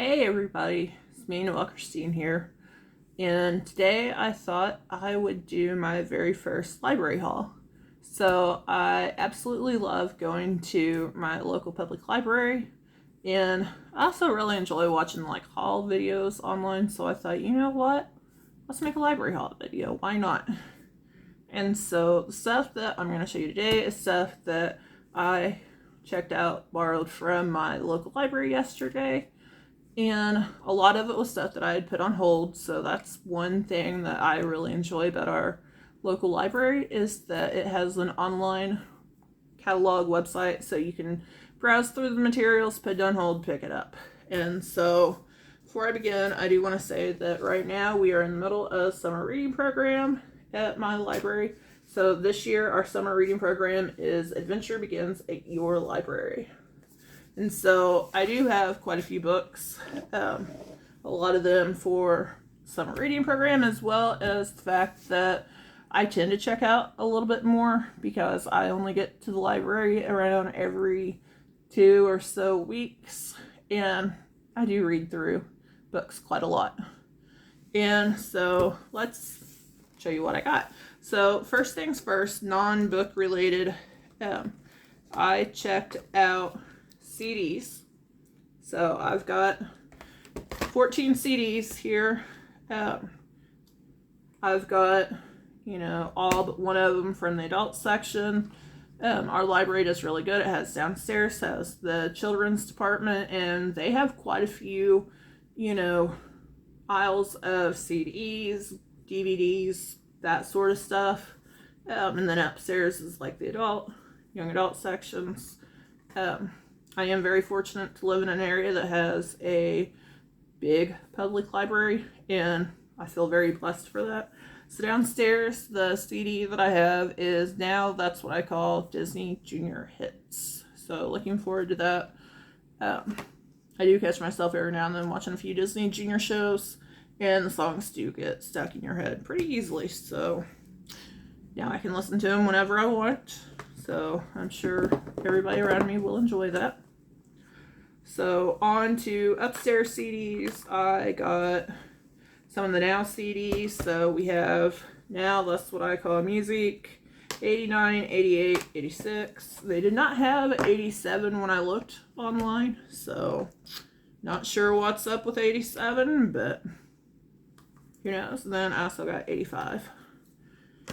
Hey everybody, it's me, Noelle-Christine here, and today I thought I would do my very first library haul. So I absolutely love going to my local public library, and I also really enjoy watching like haul videos online, so I thought, you know what, let's make a library haul video, why not? And so the stuff that I'm going to show you today is stuff that I checked out, borrowed from my local library yesterday. And a lot of it was stuff that I had put on hold. So that's one thing that I really enjoy about our local library is that it has an online catalog website. So you can browse through the materials, put it on hold, pick it up. And so before I begin, I do want to say that right now we are in the middle of summer reading program at my library. So this year our summer reading program is Adventure Begins at Your Library. And so I do have quite a few books, a lot of them for summer reading program, as well as the fact that I tend to check out a little bit more because I only get to the library around every 2 or so weeks, and I do read through books quite a lot. And so let's show you what I got. So first things first, non-book related, I checked out CDs. So I've got 14 CDs here. I've got, all but one of them from the adult section. Our library does really good. It has downstairs, has the children's department, and they have quite a few, aisles of CDs, DVDs, that sort of stuff. And then upstairs is like the young adult sections. I am very fortunate to live in an area that has a big public library, and I feel very blessed for that. So downstairs, the CD that I have is now, that's what I call Disney Junior Hits. So looking forward to that. I do catch myself every now and then watching a few Disney Junior shows, and the songs do get stuck in your head pretty easily. So now I can listen to them whenever I want. So I'm sure everybody around me will enjoy that. So on to upstairs CDs, I got some of the Now CDs. So we have Now, that's what I call music, 89, 88, 86. They did not have 87 when I looked online, so not sure what's up with 87, but who knows. And then I also got 85.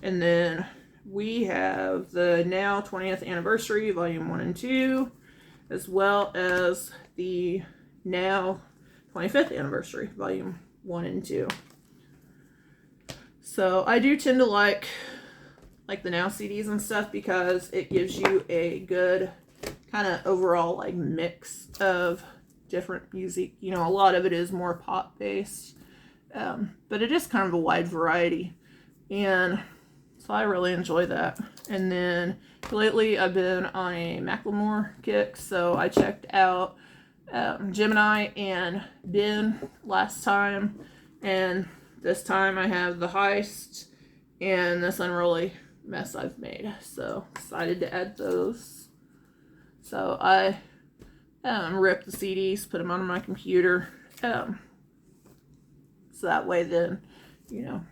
And then we have the Now 20th Anniversary, Volume 1 and 2, as well as the Now 25th Anniversary, Volume 1 and 2. So I do tend to like the Now CDs and stuff because it gives you a good kind of overall like mix of different music. A lot of it is more pop based, but it is kind of a wide variety. And so I really enjoy that. And then lately I've been on a Macklemore kick, so I checked out Gemini and Ben last time, and this time I have The Heist and This Unruly Mess I've Made, so decided to add those. So I ripped the CDs, put them on my computer, so that way then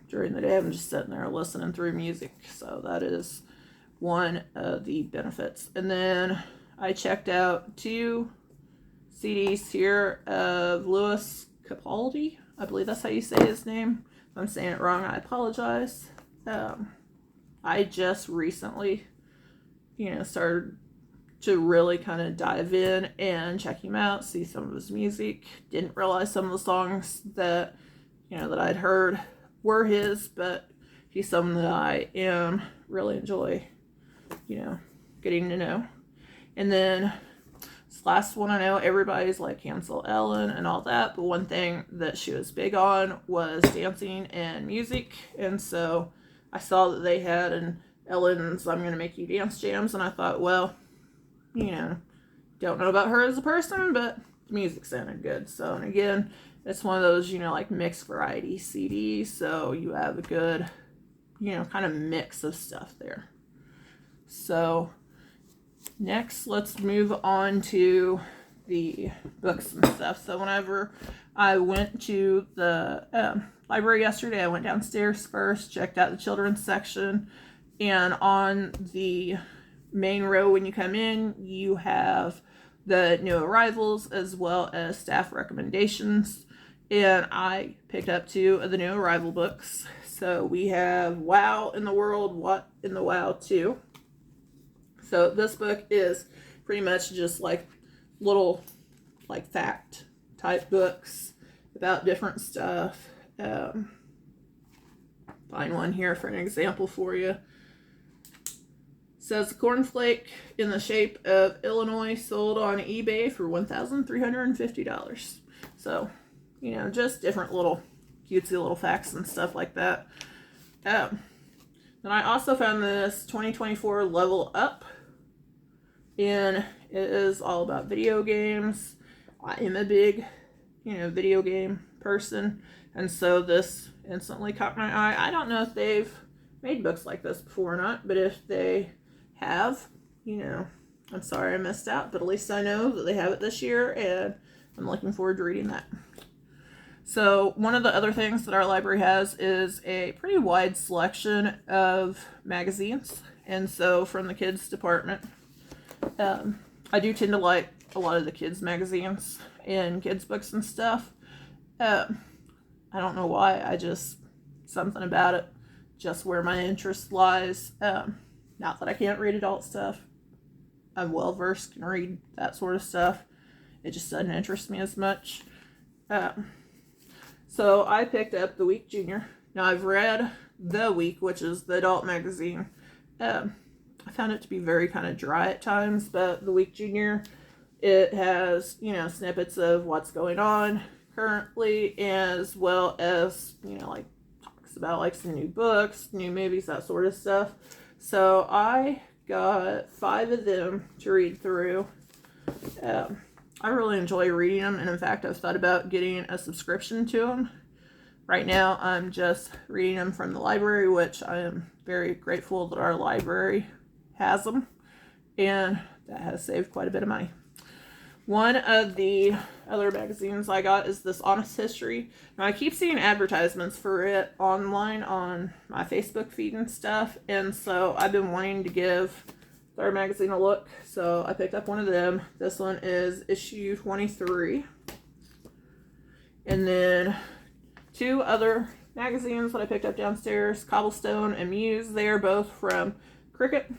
during the day I'm just sitting there listening through music. So that is one of the benefits. And then I checked out 2 CDs here of Louis Capaldi. I believe that's how you say his name. If I'm saying it wrong, I apologize. I just recently, started to really kind of dive in and check him out, see some of his music. Didn't realize some of the songs that, that I'd heard were his, but he's someone that I really enjoy, getting to know. And then this last one, I know everybody's like cancel Ellen and all that, but one thing that she was big on was dancing and music. And so I saw that they had an Ellen's I'm Gonna Make You Dance jams, and I thought, well, don't know about her as a person, but the music sounded good. So, and again, it's one of those, like mixed variety CDs, so you have a good, kind of mix of stuff there. So next, let's move on to the books and stuff. So whenever I went to the library yesterday, I went downstairs first, checked out the children's section, and on the main row when you come in, you have the new arrivals as well as staff recommendations. And I picked up 2 of the new arrival books. So we have Wow in the World, What in the Wow 2. So this book is pretty much just like little like fact type books about different stuff. Find one here for an example for you. Says cornflake in the shape of Illinois sold on eBay for $1,350. So, you know, just different little cutesy little facts and stuff like that. Then I also found this 2024 Level Up, and it is all about video games. I am a big, video game person, and so this instantly caught my eye. I don't know if they've made books like this before or not, but if they have, I'm sorry I missed out, but at least I know that they have it this year, and I'm looking forward to reading that. So one of the other things that our library has is a pretty wide selection of magazines, and so from the kids department, I do tend to like a lot of the kids magazines and kids books and stuff. I don't know why, something about it, just where my interest lies. Not that I can't read adult stuff. I'm well versed, can read that sort of stuff. It just doesn't interest me as much. So I picked up The Week Junior. Now I've read The Week, which is the adult magazine. I found it to be very kind of dry at times, but The Week Junior, it has, snippets of what's going on currently, as well as, talks about like some new books, new movies, that sort of stuff. So I got 5 of them to read through. I really enjoy reading them, and in fact, I've thought about getting a subscription to them. Right now, I'm just reading them from the library, which I am very grateful that our library has them, and that has saved quite a bit of money. One of the other magazines I got is this Honest History. Now, I keep seeing advertisements for it online on my Facebook feed and stuff, and so I've been wanting to give their magazine a look, so I picked up one of them. This one is issue 23. And then 2 other magazines that I picked up downstairs, Cobblestone and Muse. They are both from Cricket,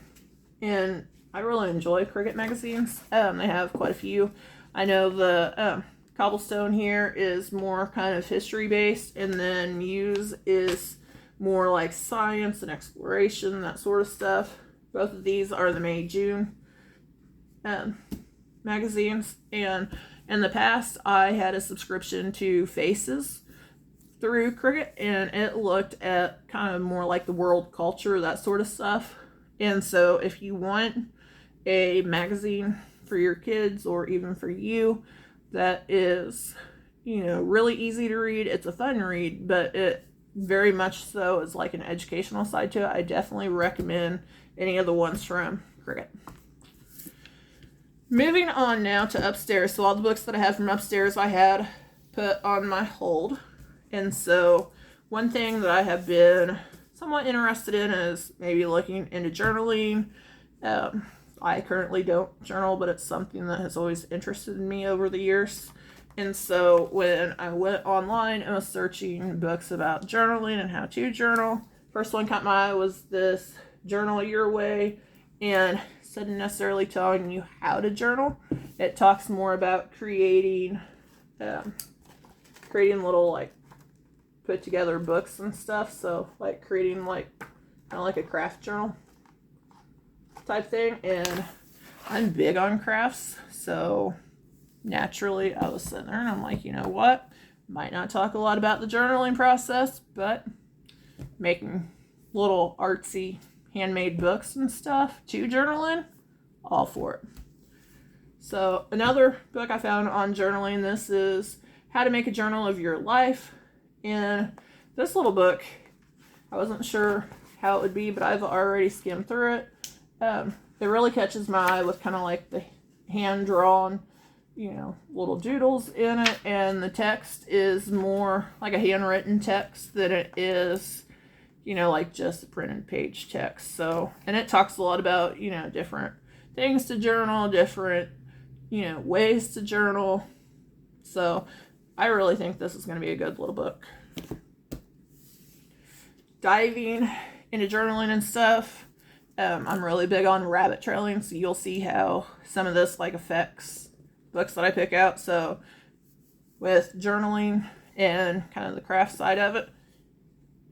and I really enjoy Cricket magazines. They have quite a few. I know the Cobblestone here is more kind of history based, and then Muse is more like science and exploration, that sort of stuff. Both of these are the May-June magazines, and in the past I had a subscription to Faces through Cricket, and it looked at kind of more like the world culture, that sort of stuff. And so if you want a magazine for your kids or even for you that is, really easy to read, it's a fun read, but it very much so is like an educational side to it, I definitely recommend any of the ones from Cricket. Moving on now to upstairs. So all the books that I have from upstairs I had put on my hold. And so one thing that I have been somewhat interested in is maybe looking into journaling. I currently don't journal, but it's something that has always interested me over the years. And so when I went online and was searching books about journaling and how to journal, first one caught my eye was this Journal Your Way, and instead of necessarily telling you how to journal, it talks more about creating little like put together books and stuff. So like creating like kind of like a craft journal type thing, and I'm big on crafts, so naturally I was sitting there and I'm like, you know what, might not talk a lot about the journaling process, but making little artsy handmade books and stuff to journal in, all for it. So another book I found on journaling, this is How to Make a Journal of Your Life. And this little book, I wasn't sure how it would be, but I've already skimmed through it. It really catches my eye with kind of like the hand-drawn, little doodles in it, and the text is more like a handwritten text than it is, like just a printed page text. So, and it talks a lot about, different things to journal, different, ways to journal. So I really think this is going to be a good little book. Diving into journaling and stuff. I'm really big on rabbit trailing, so you'll see how some of this affects books that I pick out. So with journaling and kind of the craft side of it,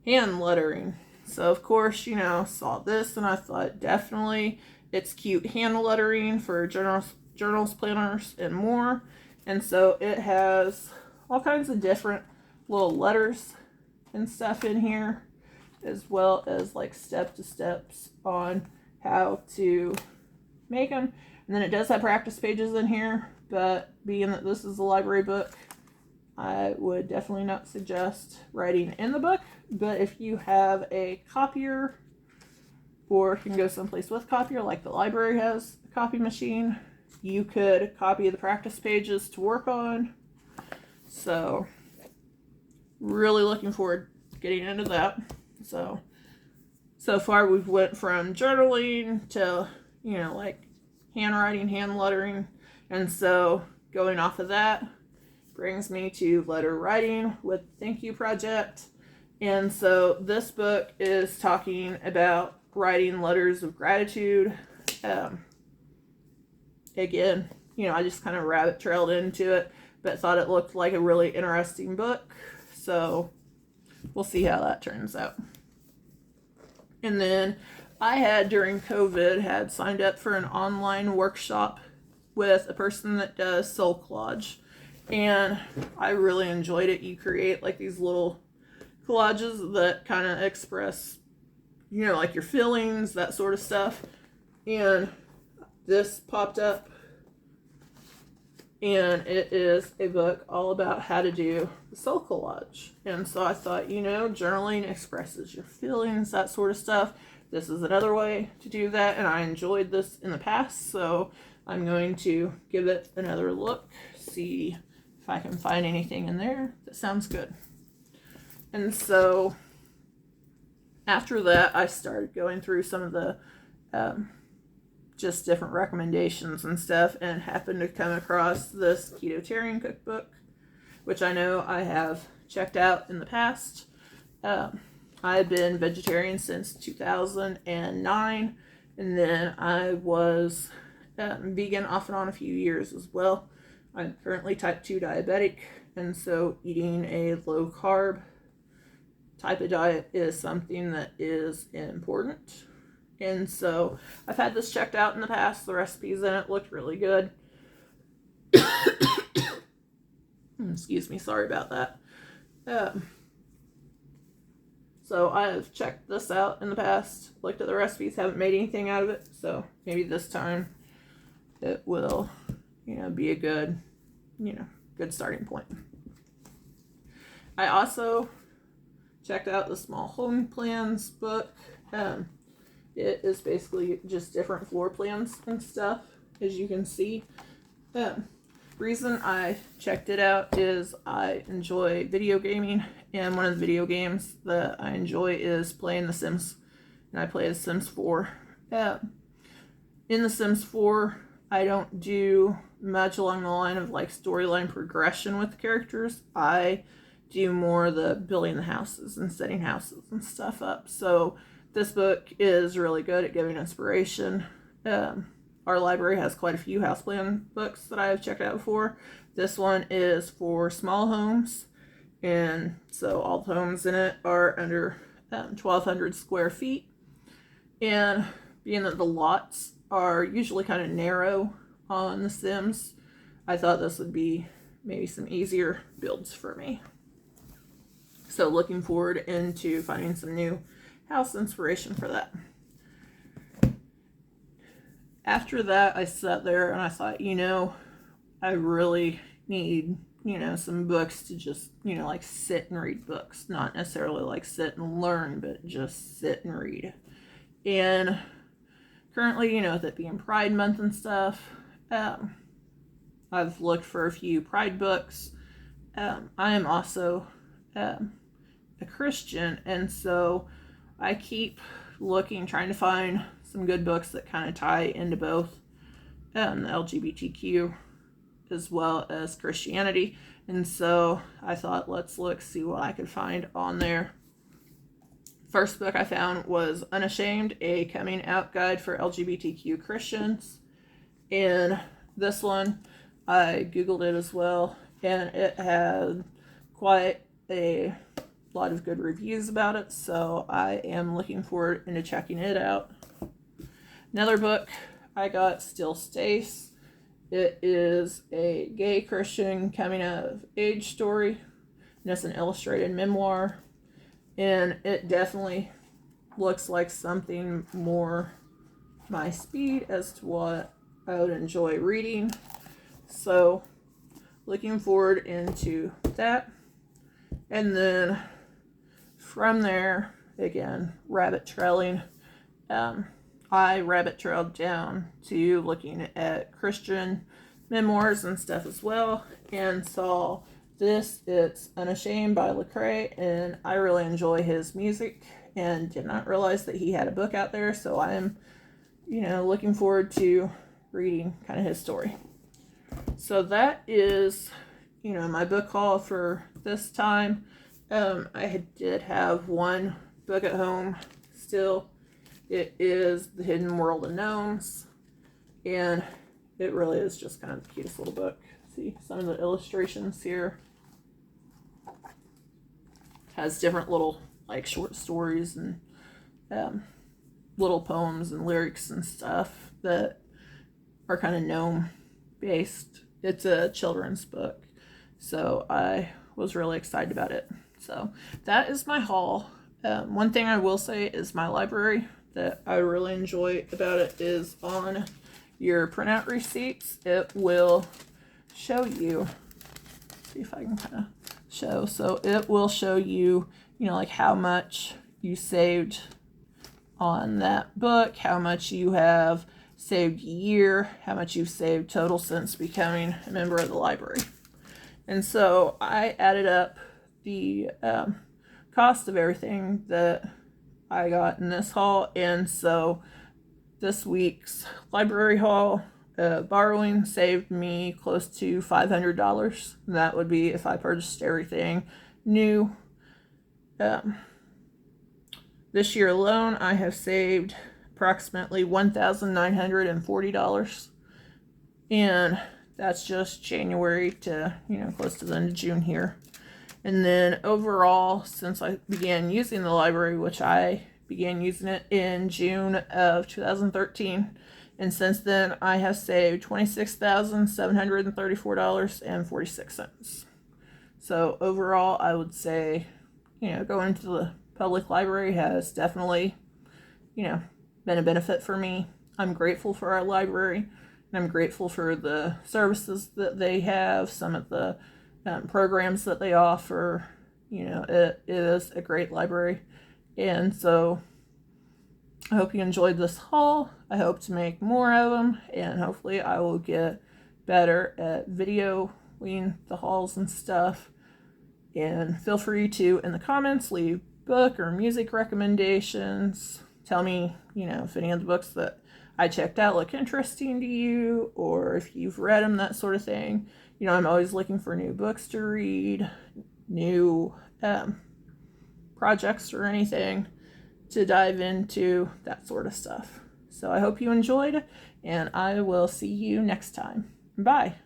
hand lettering. So of course, saw this and I thought definitely it's cute hand lettering for journals, planners, and more. And so it has all kinds of different little letters and stuff in here, as well as steps on how to make them. And then it does have practice pages in here, but being that this is a library book, I would definitely not suggest writing in the book. But if you have a copier, or can go someplace with copier, like the library has a copy machine, you could copy the practice pages to work on. So really looking forward to getting into that. So far we've went from journaling to, handwriting, hand lettering. And so going off of that brings me to letter writing with Thank You Project. And so this book is talking about writing letters of gratitude. Again, I just kind of rabbit trailed into it, but thought it looked like a really interesting book. So we'll see how that turns out. And then I had, during COVID, signed up for an online workshop with a person that does soul collage. And I really enjoyed it. You create these little collages that kind of express, your feelings, that sort of stuff. And this popped up. And it is a book all about how to do the soul collage. And so I thought, journaling expresses your feelings, that sort of stuff. This is another way to do that. And I enjoyed this in the past. So I'm going to give it another look, see if I can find anything in there that sounds good. And so after that, I started going through some of the just different recommendations and stuff, and happened to come across this Ketotarian cookbook, which I know I have checked out in the past. I've been vegetarian since 2009, and then I was vegan off and on a few years as well. I'm currently type 2 diabetic, and so eating a low carb type of diet is something that is important. And so I've had this checked out in the past. The recipes in it looked really good. Excuse me, sorry about that. So I've checked this out in the past, looked at the recipes, haven't made anything out of it. So maybe this time it will, be a good, good starting point. I also checked out the Small Home Plans book. It is basically just different floor plans and stuff, as you can see. Reason I checked it out is I enjoy video gaming, and one of the video games that I enjoy is playing The Sims, and I play as Sims 4. In The Sims 4, I don't do much along the line of storyline progression with the characters. I do more the building the houses and setting houses and stuff up. So this book is really good at giving inspiration. Our library has quite a few house plan books that I have checked out before. This one is for small homes, and so all the homes in it are under 1,200 square feet. And being that the lots are usually kind of narrow on The Sims, I thought this would be maybe some easier builds for me. So looking forward into finding some new house inspiration for that. After that, I sat there and I thought, I really need, some books to just, sit and read books. Not necessarily sit and learn, but just sit and read. And currently, with it being Pride Month and stuff, I've looked for a few Pride books. I am also a Christian, and so I keep looking, trying to find some good books that kind of tie into both the LGBTQ as well as Christianity. And so I thought, let's look, see what I could find on there. First book I found was Unashamed, a coming out guide for LGBTQ Christians. And this one, I Googled it as well, and it had quite a lot of good reviews about it, so I am looking forward into checking it out. Another book I got, Still Stace. It is a gay Christian coming of age story, and it's an illustrated memoir, and it definitely looks like something more my speed as to what I would enjoy reading. So looking forward into that. And then from there, again, rabbit trailing. I rabbit trailed down to looking at Christian memoirs and stuff as well, and saw this. It's Unashamed by Lecrae, and I really enjoy his music and did not realize that he had a book out there, so I'm, looking forward to reading kind of his story. So that is, my book haul for this time. I did have one book at home still. It is The Hidden World of Gnomes, and it really is just kind of the cutest little book. See some of the illustrations here. Has different little short stories and little poems and lyrics and stuff that are kind of gnome based. It's a children's book, so I was really excited about it. So that is my haul. One thing I will say is my library that I really enjoy about it is on your printout receipts, it will show you, see if I can kind of show, so it will show you, how much you saved on that book, how much you have saved a year, how much you've saved total since becoming a member of the library. And so I added up the cost of everything that I got in this haul, and so this week's library haul, borrowing saved me close to $500. That would be if I purchased everything new. This year alone, I have saved approximately $1,940, and that's just January to, close to the end of June here. And then overall, since I began using the library, which I began using it in June of 2013, and since then I have saved $26,734.46. So overall, I would say, going to the public library has definitely, been a benefit for me. I'm grateful for our library, and I'm grateful for the services that they have, some of the programs that they offer. It is a great library, and so I hope you enjoyed this haul. I hope to make more of them, and hopefully I will get better at videoing the hauls and stuff. And feel free to, in the comments, leave book or music recommendations. Tell me, if any of the books that I checked out look interesting to you, or if you've read them, that sort of thing. I'm always looking for new books to read, new projects or anything to dive into, that sort of stuff. So I hope you enjoyed, and I will see you next time. Bye.